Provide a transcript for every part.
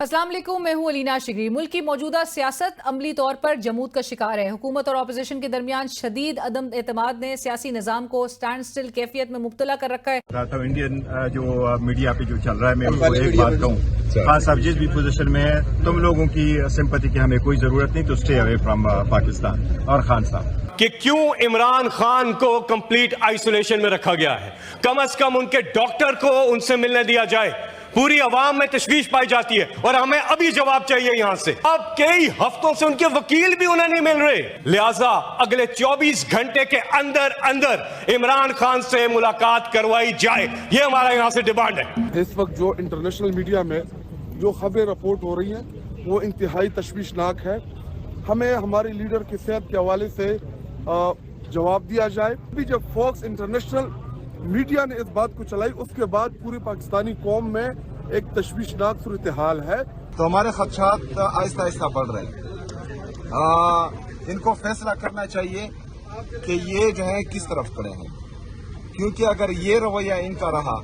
अस्सलाम वालेकुम, मैं हूं अलीना शिगरी। मुल्क की मौजूदा सियासत अमली तौर पर जमूद का शिकार है। हुकूमत और अपोजिशन के दरमियान शदीद अदम एतमाद ने सियासी निज़ाम को स्टैंड स्टिल कैफियत में मुब्तला कर रखा है। तो इंडियन जो मीडिया पे जो चल रहा है, मैं उनको एक बात कहूँ, खास आप जिस भी पोजीशन में है, तुम लोगों की सिंपैथी की हमें कोई जरूरत नहीं, तो स्टे अवे फ्रॉम पाकिस्तान। और खान साहब कि क्यों इमरान खान को कंप्लीट आइसोलेशन में रखा गया है, कम से कम उनके डॉक्टर को उनसे मिलने दिया जाए। पूरी अवाम में तशवीश पाई जाती है और हमें अभी जवाब चाहिए यहां से। अब कई हफ्तों से उनके वकील भी उन्हें नहीं मिल रहे, लिहाजा अगले 24 घंटे के अंदर अंदर इमरान खान से मुलाकात करवाई जाए, ये हमारा यहां से डिमांड है। इस वक्त जो इंटरनेशनल मीडिया में जो खबरें रिपोर्ट हो रही हैं वो इंतहाई तशवीशनाक है। हमें हमारे लीडर की सेहत के हवाले से जवाब दिया जाए। अभी जब फॉक्स इंटरनेशनल मीडिया ने इस बात को चलाई, उसके बाद पूरी पाकिस्तानी कौम में एक तशवीशनाक सूरत हाल है। तो हमारे खदशात आहिस्ता आहिस्ता बढ़ रहे हैं। इनको फैसला करना चाहिए कि ये जो है किस तरफ खड़े हैं, क्योंकि अगर ये रवैया इनका रहा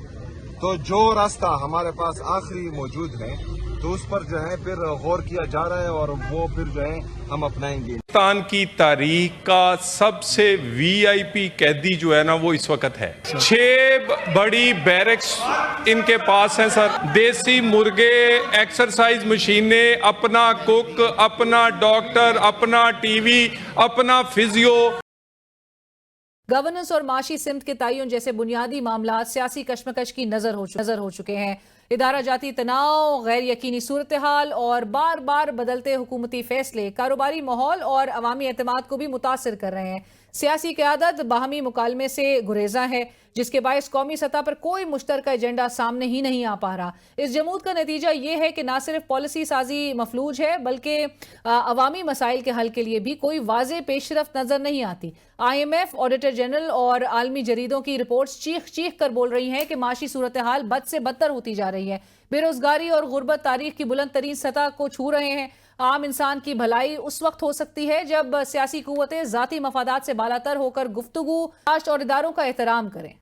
तो जो रास्ता हमारे पास आखिरी मौजूद है तो उस पर जो है फिर गौर किया जा रहा है और वो फिर जो है हम अपनाएंगे। पाकिस्तान की तारीख का सबसे वीआईपी कैदी जो है ना वो इस वक्त है। 6 बड़ी बैरक्स इनके पास हैं सर, देसी मुर्गे, एक्सरसाइज मशीनें, अपना कुक, अपना डॉक्टर, अपना टीवी, अपना फिजियो। गवर्नेंस और माशी सिमत के तयन जैसे बुनियादी मामला सियासी कशमकश की नजर हो चुके हैं। इदारा जाती तनाव, गैर यकीनी सूरत हाल और बार बार बदलते हुकूमती फैसले कारोबारी माहौल और अवामी एतमाद को भी मुतासर कर रहे हैं। सियासी क़यादत बाहमी मुकालमे से गुरेजा है, जिसके बायस कौमी सतह पर कोई मुश्तरका एजेंडा सामने ही नहीं आ पा रहा। इस जमूद का नतीजा ये है कि ना सिर्फ पॉलिसी साजी मफलूज है, बल्कि अवामी मसाइल के हल के लिए भी कोई वाज़े पेशरफ्त नजर नहीं आती। IMF, ऑडिटर जनरल और आलमी जरीदों की रिपोर्ट्स चीख चीख कर बोल रही हैं कि माशी सूरत हाल बद से बदतर होती जा रही है। बेरोजगारी और गुर्बत तारीख की बुलंद तरीन सतह को छू रहे हैं। आम इंसान की भलाई उस वक्त हो सकती है जब सियासी कुव्वतें जाती मफादात से बालातर होकर गुफ्तगू, राष्ट्र और इदारों का एहतराम करें।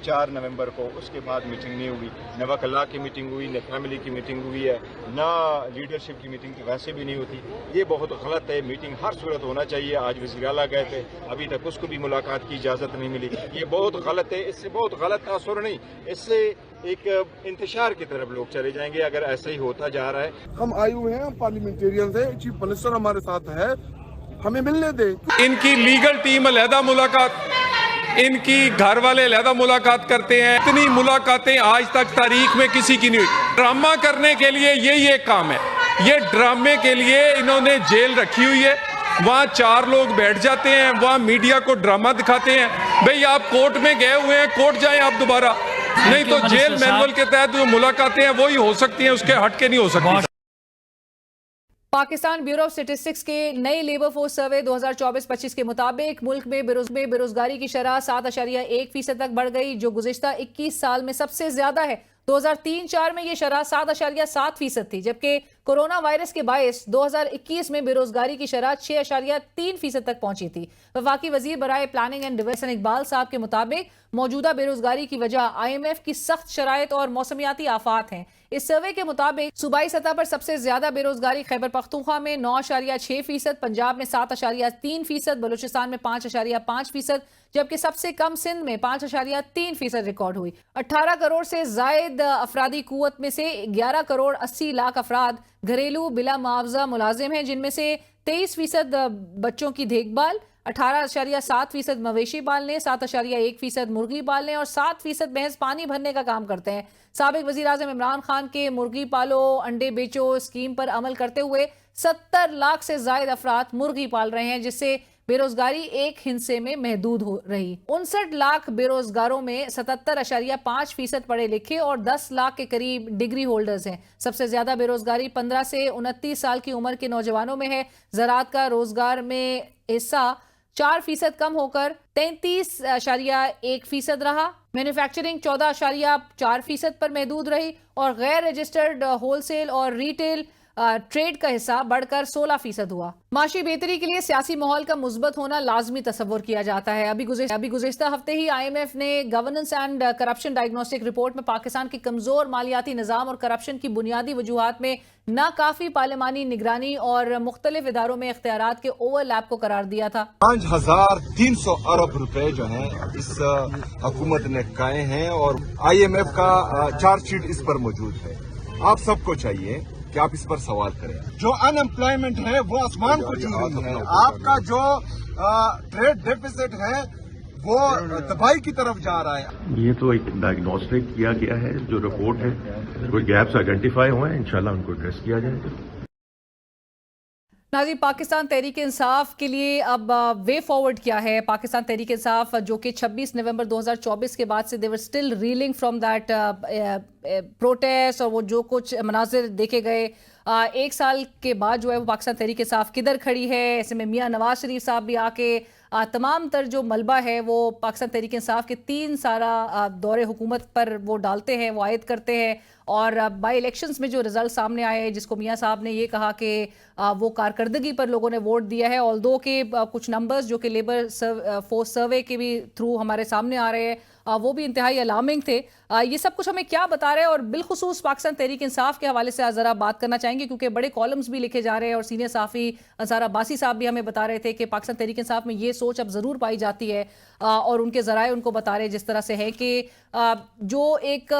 4 नवंबर को उसके बाद मीटिंग नहीं हुई, न वकला की मीटिंग हुई, न फैमिली की मीटिंग हुई है, न लीडरशिप की मीटिंग तो वैसे भी नहीं होती। ये बहुत गलत है। मीटिंग हर सूरत होना चाहिए। आज वज़ीर आला गए थे, अभी तक उसको भी मुलाकात की इजाज़त नहीं मिली। ये बहुत गलत है। इससे बहुत गलत तासुर नहीं, इससे एक इंतशार की तरफ लोग चले जाएंगे अगर ऐसा ही होता जा रहा है। हम आए हुए हैं, हम पार्लियामेंटेरियन है, चीफ मिनिस्टर हमारे साथ है, हमें मिलने दें। इनकी लीगल टीम अलहदा मुलाकात, इनकी घर वाले अलहदा मुलाकात करते हैं। इतनी मुलाकातें आज तक तारीख में किसी की नहीं हुई। ड्रामा करने के लिए यही एक काम है। ये ड्रामे के लिए इन्होंने जेल रखी हुई है, वहाँ 4 लोग बैठ जाते हैं, वहाँ मीडिया को ड्रामा दिखाते हैं। भाई आप कोर्ट में गए हुए हैं, कोर्ट जाएं आप दोबारा, नहीं तो जेल मैनुअल के तहत जो मुलाकातें हैं वो ही हो सकती हैं, उसके हट के नहीं हो सकती। पाकिस्तान ब्यूरो ऑफ स्टेटिस्टिक्स के नए लेबर फोर्स सर्वे 2024-25 के मुताबिक मुल्क में बेरोजगारी की शरह 7.1% तक बढ़ गई, जो गुज़िश्ता 21 साल में सबसे ज्यादा है। 2003-04 में ये शरह 7.7% थी, जबकि कोरोना वायरस के बायस 2021 में बेरोजगारी की शरह 6.3% तक पहुंची थी। वफाकी वजीर बराए प्लानिंग एंड डिवेलपमेंट इकबाल साहब के मुताबिक मौजूदा बेरोजगारी की वजह IMF की सख्त शराइत और मौसमियाती आफात हैं। इस सर्वे के मुताबिक सूबाई सतह पर सबसे ज्यादा बेरोजगारी खैबर पख्तूनख्वा में 9.6%, पंजाब में 7.3%, बलूचिस्तान में 5.5%, जबकि सबसे कम सिंध में 5.3% रिकॉर्ड हुई। 18 करोड़ से जायद अफरादी कुव्वत में से 11 करोड़ 80 लाख अफराद घरेलू बिला मुआवजा मुलाजिम हैं, जिनमें से 23% बच्चों की देखभाल, 18.7% मवेशी पालने, 7.1% मुर्गी पालने और 7% महज पानी भरने का काम करते हैं। साबिक वजीर आज़म इमरान खान के मुर्गी पालो अंडे बेचो स्कीम पर अमल करते हुए 70 लाख से जायद अफराद मुर्गी पाल रहे हैं, जिससे बेरोजगारी एक हिस्से में महदूद हो रही। 59 लाख बेरोजगारों में 77.5% पढ़े लिखे और 10 लाख के करीब डिग्री होल्डर्स हैं। सबसे ज्यादा बेरोजगारी 15 से 29 साल की उम्र के नौजवानों में है। ज़राअत का रोजगार में हिस्सा 4% कम होकर 33.1% रहा। मैन्युफैक्चरिंग 14.4% पर महदूद रही और गैर रजिस्टर्ड होलसेल और रिटेल ट्रेड का हिस्सा बढ़कर 16% हुआ। माशी बेहतरी के लिए सियासी माहौल का मुस्बत होना लाजमी तस्वुर किया जाता है। अभी गुज़िश्ता हफ्ते ही IMF ने governance and corruption diagnostic report में पाकिस्तान के कमजोर मालियाती निज़ाम और करप्शन की बुनियादी वजूहात में नाकाफी पार्लिमानी निगरानी और मुख्तलिफ इदारों में इख्तियारात के ओवरलैप को करार दिया था। 5300 अरब रुपए जो हैं इस हुकूमत ने खाए हैं और IMF का चार्जशीट इस पर मौजूद है। आप सबको चाहिए कि आप इस पर सवाल करें। जो अनएम्प्लॉयमेंट है वो आसमान को छू रही है। आपका जो ट्रेड डेफिसिट है वो तबाही की तरफ जा रहा है। ये तो एक डायग्नोस्टिक किया गया है, जो रिपोर्ट है, कोई गैप्स आइडेंटिफाई हुए हैं, इंशाल्लाह उनको एड्रेस किया जाएगा। नाज़रीन, पाकिस्तान तहरीक इंसाफ के लिए अब वे फॉरवर्ड क्या है? पाकिस्तान तहरीक इंसाफ जो कि 26 नवंबर 2024 के बाद से they were still reeling from that protest और वो जो कुछ मनाजिर देखे गए, एक साल के बाद जो है वो पाकिस्तान तहरीक इंसाफ किधर खड़ी है? ऐसे में मियां नवाज शरीफ साहब भी आके तमाम तर जो मलबा है वो पाकिस्तान तहरीक इंसाफ के 3 सारा दौरे हुकूमत पर वो डालते हैं, वो आयद करते हैं। और बाई इलेक्शंस में जो रिजल्ट सामने आए, जिसको मियां साहब ने ये कहा कि वो कारकर्दगी पर लोगों ने वोट दिया है, ऑल्दो के कुछ नंबर्स जो कि लेबर फोर्स सर्वे के भी थ्रू हमारे सामने आ रहे हैं, वो भी इंतहाई अलार्मिंग थे। ये सब कुछ हमें क्या बता रहे हैं? और बिलखुसूस पाकिस्तान तहरीक इंसाफ के हवाले से ज़रा बात करना चाहेंगे, क्योंकि बड़े कॉलम्स भी लिखे जा रहे हैं और सीनियर साफ़ी अंसार अब्बासी साहब भी हमें बता रहे थे कि पाकिस्तान तहरीक इंसाफ में ये सोच अब ज़रूर पाई जाती है और उनके ज़राए उनको बता रहे जिस तरह से है कि जो एक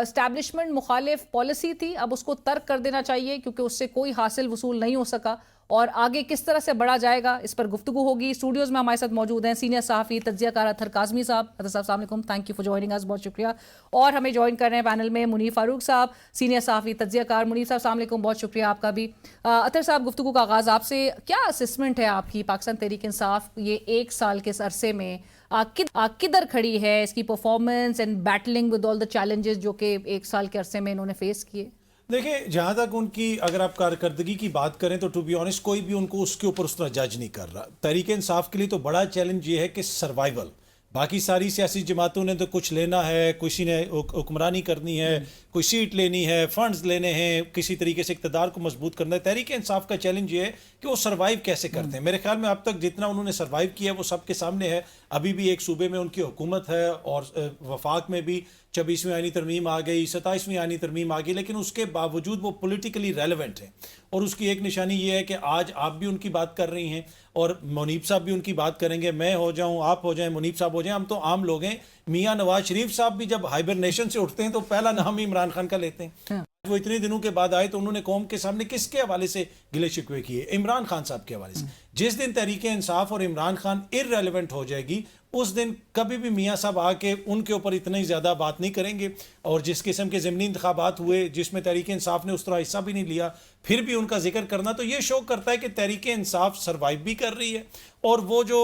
एस्टैब्लिशमेंट मुखालिफ पॉलिसी थी अब उसको तर्क कर देना चाहिए, क्योंकि उससे कोई हासिल वसूल नहीं हो सका और आगे किस तरह से बढ़ा जाएगा इस पर गुफ्तगू होगी। स्टूडियोज़ में हमारे साथ मौजूद हैं सीनियर सहाफ़ी तज्ज़ियाकार अतहर काज़मी साहब। अतहर साहब, अस्सलाम वालेकुम, thank you for joining us, बहुत शुक्रिया। और हमें ज्वाइन कर रहे हैं पैनल में मुनीफ फारूक साहब, सीनियर सहाफ़ी तज्ज़ियाकार। मुनीफ साहब, अस्सलाम वालेकुम, बहुत शुक्रिया आपका भी। अतहर साहब, गुफ्तगू का आगाज़ आपसे, क्या असेसमेंट है आपकी पाकिस्तान तहरीक इंसाफ ये 1 साल के अरसे में किधर खड़ी है, इसकी performance and battling with all the challenges जो कि 1 साल के अरसे में इन्होंने फेस किए? देखिए, जहाँ तक उनकी अगर आप कारकर्दगी की बात करें तो टू बी ऑनेस्ट कोई भी उनको उसके ऊपर उस तरह जज नहीं कर रहा। तहरीक इंसाफ के लिए तो बड़ा चैलेंज ये है कि सर्वाइवल। बाकी सारी सियासी जमातों ने तो कुछ लेना है, किसी ने हुक्मरानी करनी है, कोई सीट लेनी है, फंड्स लेने हैं, किसी तरीके से इक़्तिदार को मजबूत करना है। तहरीक इंसाफ का चैलेंज ये है कि वो सर्वाइव कैसे करते हैं। मेरे ख्याल में अब तक जितना उन्होंने सर्वाइव किया वो सबके सामने है। अभी भी एक सूबे में उनकी हुकूमत है और वफाक में भी 26वीं आईनी तरमीम आ गई, 27वीं आईनी तरमीम आ गई, लेकिन उसके बावजूद वो पॉलिटिकली रेलेवेंट है। और उसकी एक निशानी ये है कि आज आप भी उनकी बात कर रही हैं और मुनीब साहब भी उनकी बात करेंगे, मैं हो जाऊं, आप हो जाएं, मुनीब साहब हो जाएं, हम तो आम लोग हैं। मियां नवाज शरीफ साहब भी जब हाइबरनेशन से उठते हैं तो पहला नाम ही इमरान खान का लेते हैं। वो इतने दिनों के बाद आए तो उन्होंने कौम के सामने किसके हवाले से गिले शिकवे किए? इमरान खान साहब के हवाले से। जिस दिन तहरीक इंसाफ और इमरान खान इररेलेवेंट हो जाएगी उस दिन कभी भी मियां साहब आके उनके ऊपर इतनी ज़्यादा बात नहीं करेंगे। और जिस किस्म के ज़मीनी इंतखाबात हुए जिसमें तहरीक इंसाफ ने उस तरह हिस्सा भी नहीं लिया, फिर भी उनका जिक्र करना तो ये शो करता है कि तहरीक इंसाफ सर्वाइव भी कर रही है और वो जो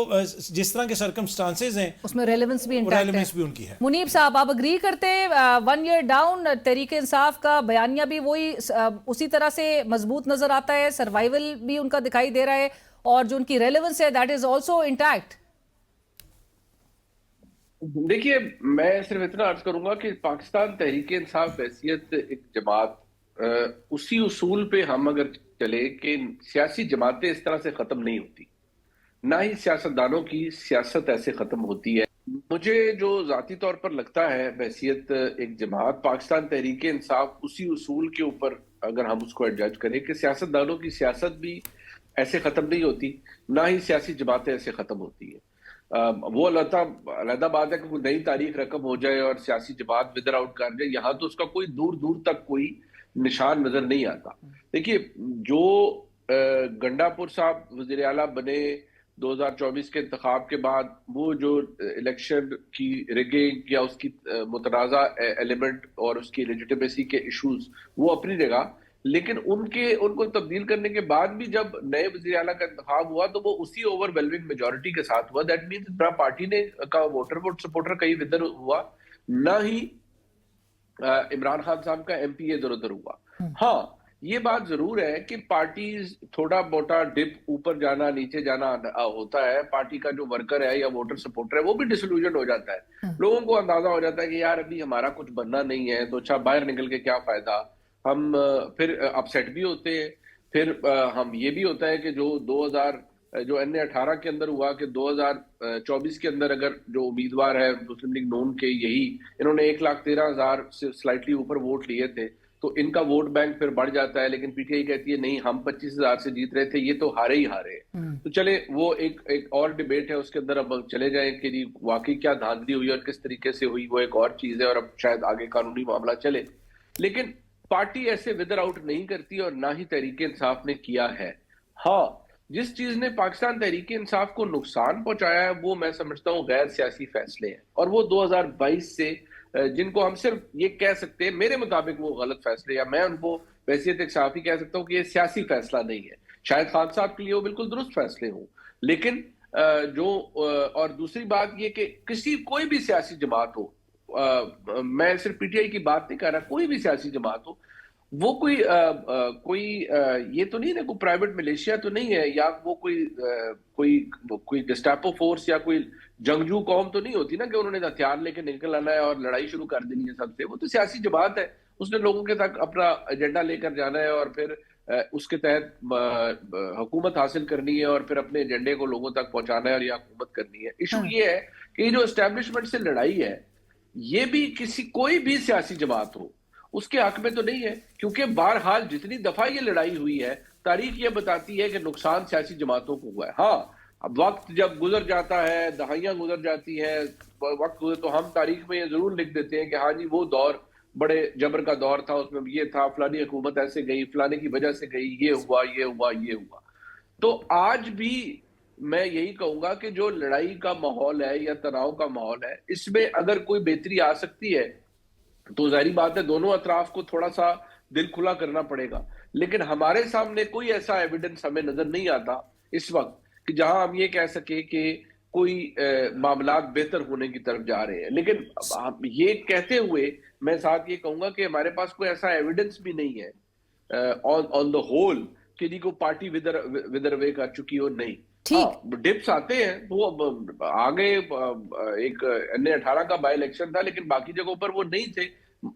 जिस तरह के सर्कमस्टांसेस हैं उसमें रेलेवेंस भी उनकी है। मुनीब साहब, आप अग्री करते हैं 1 ईयर डाउन तहरीक इंसाफ का बयानिया भी वही उसी तरह से मजबूत नजर आता है, सर्वाइवल भी उनका दिखाई दे रहा है और जो उनकी रेलेवेंस है दैट इज ऑल्सो इंटैक्ट? देखिए, मैं सिर्फ इतना अर्ज करूंगा कि पाकिस्तान तहरीक इंसाफ हैसियत एक जमात, उसी उसूल पे हम अगर चले कि सियासी जमातें इस तरह से खत्म नहीं होती, ना ही सियासतदानों की सियासत ऐसे खत्म होती है। मुझे जो जाती तौर पर लगता है हैसियत एक जमात पाकिस्तान तहरीक इंसाफ उसी उसूल के ऊपर अगर हम उसको एडजस्ट करें कि सियासतदानों की सियासत भी ऐसे खत्म नहीं होती, ना ही सियासी जमातें ऐसे खत्म होती है। वो अलहदा बात है कि कोई नई तारीख रकम हो जाए और सियासी जमात विदर आउट कर जाए, यहाँ तो उसका कोई दूर दूर तक कोई निशान नजर नहीं आता। देखिए, जो गंडापुर साहब वज़ीर आला बने 2024 के इंतखाब के बाद, वो जो इलेक्शन की रिगिंग या उसकी मुतनाज़ा एलिमेंट और उसकी लेजिटिमेसी के इशूज वो अपनी जगह, लेकिन उनको तब्दील करने के बाद भी जब नए वज़ीर आला का इंतखाब हुआ तो वो उसी ओवरवेलमिंग मेजॉरिटी के साथ हुआ। दैट मीन्स पार्टी ने का वोट सपोर्टर कहीं इधर हुआ, ना ही इमरान खान साहब का MP इधर उधर हुआ। हाँ, ये बात जरूर है कि पार्टी थोड़ा मोटा डिप ऊपर जाना नीचे जाना होता है। पार्टी का जो वर्कर है या वोटर सपोर्टर है वो भी डिसल्यूजन हो जाता है। लोगों को अंदाजा हो जाता है कि यार अभी हमारा कुछ बनना नहीं है तो अच्छा बाहर निकल के क्या फायदा, ہم پھر اپسیٹ بھی ہوتے ہیں، پھر ہم یہ بھی ہوتا ہے کہ جو NA18 کے اندر ہوا کہ 2024 کے اندر اگر جو امیدوار ہے مسلم لیگ نون کے انہوں نے 1,13,000 سے سلائٹلی اوپر ووٹ لیے تھے، تو ان کا ووٹ بینک پھر بڑھ جاتا ہے، لیکن PTI کہتی ہے نہیں ہم 25,000 سے جیت رہے تھے، یہ تو ہارے ہی ہارے۔ تو چلے وہ ایک اور ڈیبیٹ ہے، اس کے اندر اب چلے جائیں کہ جی واقعی کیا دھاندلی ہوئی اور کس طریقے سے ہوئی، وہ ایک اور چیز ہے، اور اب شاید آگے قانونی معاملہ چلے۔ لیکن پارٹی ایسے ودر آؤٹ نہیں کرتی اور نہ ہی تحریک انصاف نے کیا ہے۔ ہاں، جس چیز نے پاکستان تحریک انصاف کو نقصان پہنچایا ہے وہ میں سمجھتا ہوں غیر سیاسی فیصلے ہیں، اور وہ 2022 سے جن کو ہم صرف یہ کہہ سکتے ہیں میرے مطابق وہ غلط فیصلے، یا میں ان کو بحیثیت ایک صحافی کہہ سکتا ہوں کہ یہ سیاسی فیصلہ نہیں ہے۔ شاید خان صاحب کے لیے وہ بالکل درست فیصلے ہوں، لیکن اور دوسری بات یہ کہ کوئی بھی سیاسی جماعت ہو، میں صرف PTI کی بات نہیں کر رہا، کوئی بھی سیاسی جماعت ہو، وہ کوئی یہ تو نہیں ہے، کوئی پرائیویٹ ملیشیا تو نہیں ہے، یا وہ کوئی گسٹاپو فورس یا کوئی جنگجو قوم تو نہیں ہوتی نا کہ انہوں نے ہتھیار لے کے نکل آنا ہے اور لڑائی شروع کر دینی ہے سب سے۔ وہ تو سیاسی جماعت ہے، اس نے لوگوں کے تک اپنا ایجنڈا لے کر جانا ہے اور پھر اس کے تحت حکومت حاصل کرنی ہے اور پھر اپنے ایجنڈے کو لوگوں تک پہنچانا ہے اور یہ حکومت کرنی ہے۔ ایشو یہ ہے کہ یہ جو اسٹیبلشمنٹ سے لڑائی ہے، یہ بھی کوئی بھی سیاسی جماعت ہو اس کے حق میں تو نہیں ہے، کیونکہ بہرحال جتنی دفعہ یہ لڑائی ہوئی ہے تاریخ یہ بتاتی ہے کہ نقصان سیاسی جماعتوں کو ہوا ہے۔ ہاں، اب وقت جب گزر جاتا ہے، دہائیاں گزر جاتی ہیں، وقت گزر تو ہم تاریخ میں یہ ضرور لکھ دیتے ہیں کہ ہاں جی وہ دور بڑے جبر کا دور تھا، اس میں یہ تھا، فلانی حکومت ایسے گئی، فلانے کی وجہ سے گئی، یہ ہوا یہ ہوا یہ ہوا۔ تو آج بھی میں یہی کہوں گا کہ جو لڑائی کا ماحول ہے یا تناؤ کا ماحول ہے، اس میں اگر کوئی بہتری آ سکتی ہے تو ظاہری بات ہے دونوں اطراف کو تھوڑا سا دل کھلا کرنا پڑے گا، لیکن ہمارے سامنے کوئی ایسا ایویڈنس ہمیں نظر نہیں آتا اس وقت کہ جہاں ہم یہ کہہ سکیں کہ کوئی معاملات بہتر ہونے کی طرف جا رہے ہیں۔ لیکن یہ کہتے ہوئے میں ساتھ یہ کہوں گا کہ ہمارے پاس کوئی ایسا ایویڈنس بھی نہیں ہے آن دا ہول کہ جی کو پارٹی ودر وے کر چکی ہو، نہیں۔ ڈپس آتے ہیں، وہ آگے ایک NA18 کا بائی الیکشن تھا لیکن باقی جگہوں پر وہ نہیں تھے۔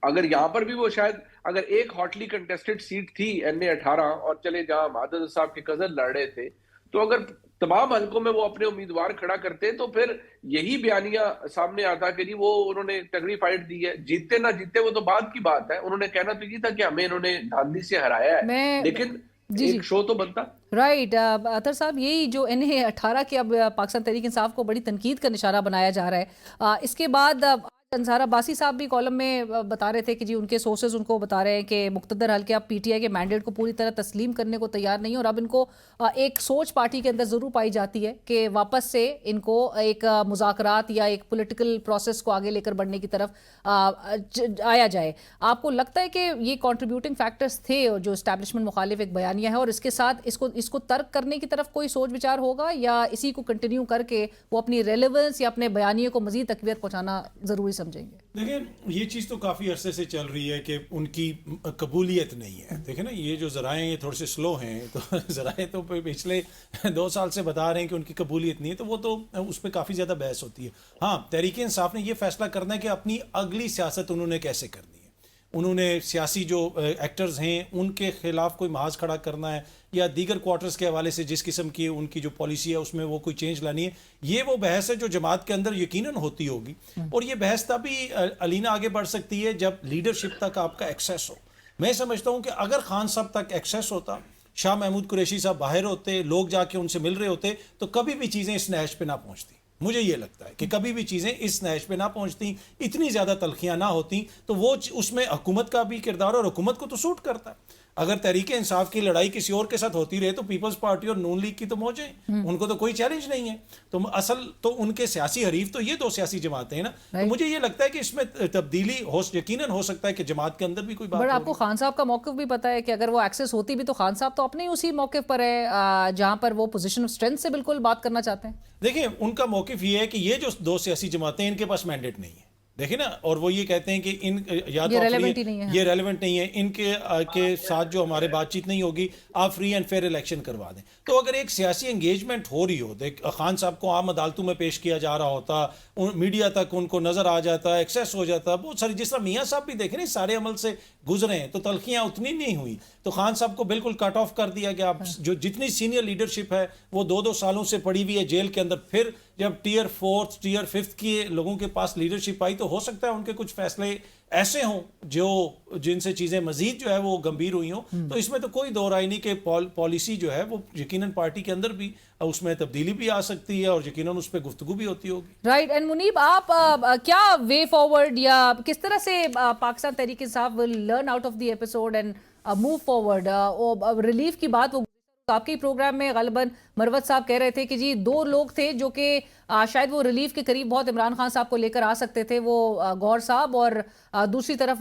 اگر یہاں پر بھی وہ شاید اگر ایک ہاٹلی کنٹیسٹڈ سیٹ تھی NA18 اور چلے جہاں مہدد صاحب کے کزن لڑ رہے تھے، تو اگر تمام حلقوں میں وہ اپنے امیدوار کھڑا کرتے تو پھر یہی بیانیہ سامنے آتا کہ جی وہ انہوں نے تگڑی فائٹ دی ہے، جیتے نہ جیتے وہ تو بعد کی بات ہے، انہوں نے کہنا تو یہ تھا کہ ہمیں انہوں نے دھاندلی سے ہرایا ہے، لیکن ایک شو تو بنتا۔ رائٹ، اطہر صاحب، یہی جو NA18 کے اب پاکستان تحریک انصاف کو بڑی تنقید کا نشانہ بنایا جا رہا ہے، اس کے بعد انصار عباسی صاحب بھی کالم میں بتا رہے تھے کہ جی ان کے سورسز ان کو بتا رہے ہیں کہ مقتدر حلقے اب PTI کے مینڈیٹ کو پوری طرح تسلیم کرنے کو تیار نہیں، اور اب ان کو ایک سوچ پارٹی کے اندر ضرور پائی جاتی ہے کہ واپس سے ان کو ایک مذاکرات یا ایک پولیٹیکل پروسیس کو آگے لے کر بڑھنے کی طرف آیا جائے۔ آپ کو لگتا ہے کہ یہ کنٹریبیوٹنگ فیکٹرز تھے جو اسٹیبلشمنٹ مخالف ایک بیانیہ ہے، اور اس کے ساتھ اس کو ترک کرنے کی طرف کوئی سوچ وچار ہوگا، یا اسی کو کنٹینیو کر کے وہ اپنی ریلیونس یا اپنے بیانیے کو مزید تقویت پہنچانا ضروری سمجھیں گے؟ دیکھیں، یہ چیز تو کافی عرصے سے چل رہی ہے کہ ان کی قبولیت نہیں ہے۔ دیکھیں نا، یہ جو ذرائع یہ تھوڑے سے سلو ہیں، تو ذرائع تو پچھلے 2 سال سے بتا رہے ہیں کہ ان کی قبولیت نہیں ہے، تو وہ تو اس پہ کافی زیادہ بحث ہوتی ہے۔ ہاں، تحریک انصاف نے یہ فیصلہ کرنا ہے کہ اپنی اگلی سیاست انہوں نے کیسے کرنی ہے۔ انہوں نے سیاسی جو ایکٹرز ہیں ان کے خلاف کوئی محاذ کھڑا کرنا ہے، یا دیگر کوارٹرز کے حوالے سے جس قسم کی ان کی جو پالیسی ہے اس میں وہ کوئی چینج لانی ہے۔ یہ وہ بحث ہے جو جماعت کے اندر یقیناً ہوتی ہوگی، اور یہ بحث تبھی علینا آگے بڑھ سکتی ہے جب لیڈرشپ تک آپ کا ایکسیس ہو۔ میں سمجھتا ہوں کہ اگر خان صاحب تک ایکسیس ہوتا، شاہ محمود قریشی صاحب باہر ہوتے، لوگ جا کے ان سے مل رہے ہوتے، تو کبھی بھی چیزیں اس نہج پہ نہ پہنچتی۔ مجھے یہ لگتا ہے کہ کبھی بھی چیزیں اس نہج پہ نہ پہنچتی، اتنی زیادہ تلخیاں نہ ہوتی، تو وہ اس میں حکومت کا بھی کردار، اور حکومت کو تو سوٹ کرتا ہے۔ اگر تحریک انصاف کی لڑائی کسی اور کے ساتھ ہوتی رہے تو پیپلز پارٹی اور نون لیگ کی تو موجیں، ان کو تو کوئی چیلنج نہیں ہے۔ تو اصل تو ان کے سیاسی حریف تو یہ 2 سیاسی جماعتیں ہیں نا، تو مجھے یہ لگتا ہے کہ اس میں تبدیلی یقیناً ہو سکتا ہے کہ جماعت کے اندر بھی کوئی بات۔ بٹ آپ کو خان صاحب کا موقف بھی پتا ہے کہ اگر وہ ایکسس ہوتی بھی تو خان صاحب تو اپنے اسی موقف پر ہے جہاں پر وہ پوزیشن آف اسٹرینتھ سے بالکل بات کرنا چاہتے ہیں۔ دیکھیں، ان کا موقف یہ ہے کہ یہ جو 2 سیاسی جماعتیں ان کے پاس مینڈیٹ نہیں ہے، دیکھیں نا، اور وہ یہ کہتے ہیں کہ ان یا تو یہ ریلیونٹ نہیں ہے، ان کے ساتھ جو ہمارے بات چیت نہیں ہوگی، آپ فری اینڈ فیئر الیکشن کروا دیں۔ تو اگر ایک سیاسی انگیجمنٹ ہو رہی ہو، خان صاحب کو عام عدالتوں میں پیش کیا جا رہا ہوتا، میڈیا تک ان کو نظر آ جاتا، ایکسیس ہو جاتا، بہت ساری، جس طرح میاں صاحب بھی دیکھیں نا، سارے عمل سے गुजरे हैं तो तलखियां उतनी नहीं हुई। तो खान साहब को बिल्कुल कट ऑफ कर दिया गया। आप जो जितनी सीनियर लीडरशिप है वो 2-2 सालों से पड़ी हुई है जेल के अंदर। फिर जब टियर 4th टियर 5th के लोगों के पास लीडरशिप आई तो हो सकता है उनके कुछ फैसले ऐसे हों जो जिनसे चीज़ें मजीद जो है वो गंभीर हुई हों। तो इसमें तो कोई दो राय नहीं कि पॉलिसी जो है वो यकीनन पार्टी के अंदर भी उसमें तब्दीली भी आ सकती है और यकीनन उस पर गुफ्तगू भी होती होगी। राइट। एंड मुनीब, आप क्या वे फॉरवर्ड या किस तरह से Pakistan Tehreek Insaf will learn out of the episode and move forward? Relief की बात वो आपके प्रोग्राम में गलबन मरवत साहब कह रहे थे कि जी 2 लोग थे जो कि शायद वो रिलीफ के करीब बहुत इमरान खान साहब को लेकर आ सकते थे, वो गौर साहब और दूसरी तरफ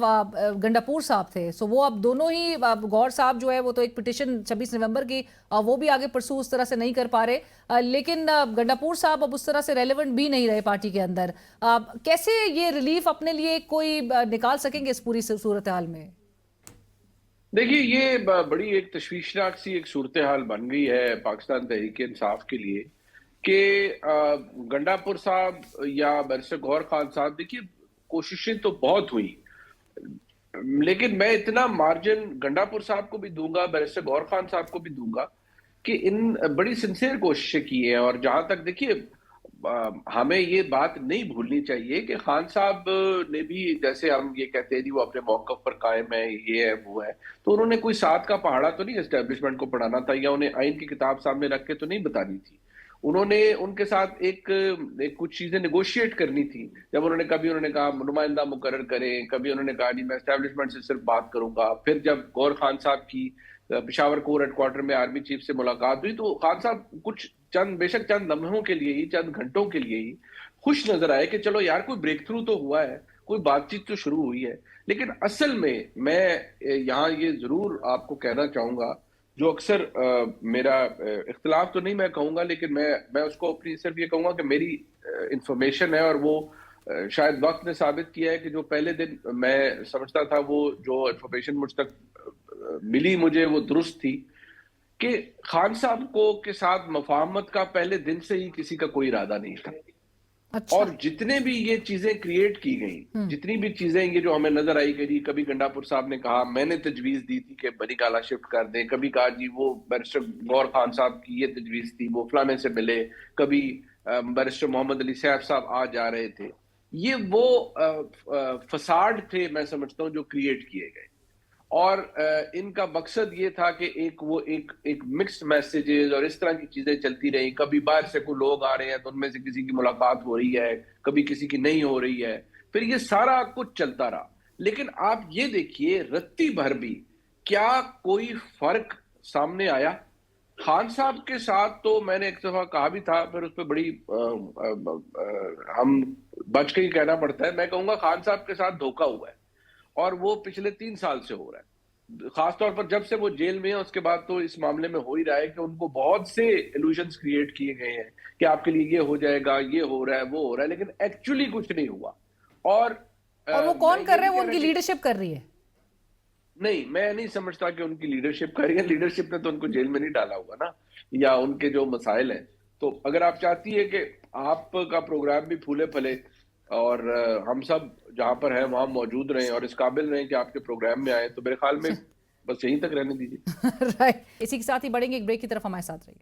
गंडापुर साहब थे। सो वो अब दोनों ही, गौर साहब जो है वो तो एक पिटिशन 26 नवंबर की वो भी आगे परसू उस तरह से नहीं कर पा रहे, लेकिन गंडापुर साहब अब उस तरह से रेलेवेंट भी नहीं रहे पार्टी के अंदर। कैसे ये रिलीफ अपने लिए कोई निकाल सकेंगे इस पूरी सूरत हाल में? देखिए, ये बड़ी एक तशवीशनाक सी एक सूरत हाल बन गई है पाकिस्तान तहरीक इंसाफ के लिए कि गंडापुर साहब या बैरिस्टर गौर खान साहब, देखिए कोशिशें तो बहुत हुई, लेकिन मैं इतना मार्जिन गंडापुर साहब को भी दूंगा, बैरिस्टर गौर खान साहब को भी दूंगा कि इन बड़ी सिंसियर कोशिशें की हैं। और जहां तक देखिए हमें ये बात नहीं भूलनी चाहिए कि खान साहब ने भी, जैसे हम ये कहते हैं जी वो अपने मौक़िफ़ पर कायम है, ये है वो है, तो उन्होंने कोई 7 का पहाड़ा तो नहीं एस्टेब्लिशमेंट को पढ़ाना था या उन्हें आइन की किताब सामने रख के तो नहीं बतानी थी। उन्होंने उनके साथ एक कुछ चीजें नेगोशिएट करनी थी। जब उन्होंने कहा नुमाइंदा मुकर्रर करें, कभी उन्होंने कहा जी मैं एस्टेब्लिशमेंट से सिर्फ बात करूंगा। फिर जब गौर खान साहब की पेशावर कोर हेडक्वार्टर में आर्मी चीफ से मुलाकात हुई तो खान साहब बेशक चंद लम्हों के लिए ही, चंद घंटों के लिए ही खुश नजर आए कि चलो यार कोई ब्रेक थ्रू तो हुआ है, कोई बातचीत तो शुरू हुई है। लेकिन असल में मैं यहाँ ये जरूर आपको कहना चाहूंगा, जो अक्सर मेरा इख्तिलाफ तो नहीं मैं कहूंगा, लेकिन मैं उसको अपनी सिर्फ ये कहूंगा कि मेरी इंफॉर्मेशन है और वो शायद वक्त ने साबित किया है कि जो पहले दिन मैं समझता था वो जो इंफॉर्मेशन मुझ तक मिली मुझे वो दुरुस्त थी कि खान साहब को के साथ मुफाहमत का पहले दिन से ही किसी का कोई इरादा नहीं था। अच्छा। और जितने भी ये चीजें क्रिएट की गई, जितनी भी चीजें ये जो हमें नजर आई गई, कभी गंडापुर साहब ने कहा मैंने तजवीज दी थी कि बनी काला शिफ्ट कर दें, कभी कहा जी वो बैरिस्टर गौर खान साहब की ये तजवीज थी वो फलाने से मिले, कभी बैरिस्टर मोहम्मद अली सैफ साहब आ जा रहे थे। ये वो फसाड थे मैं समझता हूँ जो क्रिएट किए गए, और इनका मकसद ये था कि एक मिक्स्ड मैसेजेस और इस तरह की चीजें चलती रही। कभी बाहर से कोई लोग आ रहे हैं तो उनमें से किसी की मुलाकात हो रही है, कभी किसी की नहीं हो रही है, फिर ये सारा कुछ चलता रहा। लेकिन आप ये देखिए रत्ती भर भी क्या कोई फर्क सामने आया? खान साहब के साथ तो मैंने एक दफा कहा भी था, फिर उस पर बड़ी हम बच के ही कहना पड़ता है, मैं कहूंगा खान साहब के साथ धोखा हुआ है और वो पिछले 3 साल से हो रहा है। खासतौर पर जब से वो जेल में है उसके बाद तो इस मामले में हो ही रहा है कि उनको बहुत से इल्यूजन्स क्रिएट किए गए हैं कि आपके लिए ये हो जाएगा, ये हो रहा है, वो हो रहा है, लेकिन एक्चुअली कुछ नहीं हुआ। और वो कौन कर रहे हैं? वो उनकी लीडरशिप कर रही है? नहीं, मैं नहीं समझता कि उनकी लीडरशिप कर रही है। लीडरशिप ने तो उनको जेल में नहीं डाला हुआ ना, या उनके जो मसाइल हैं। तो अगर आप चाहती है कि आपका प्रोग्राम भी फूले फले और हम सब जहां पर हैं वहां मौजूद रहें और इस काबिल रहें कि आपके प्रोग्राम में आए, तो मेरे ख्याल में बस यहीं तक रहने दीजिए। राइट। इसी के साथ ही बढ़ेंगे एक ब्रेक की तरफ, हमारे साथ रहिए।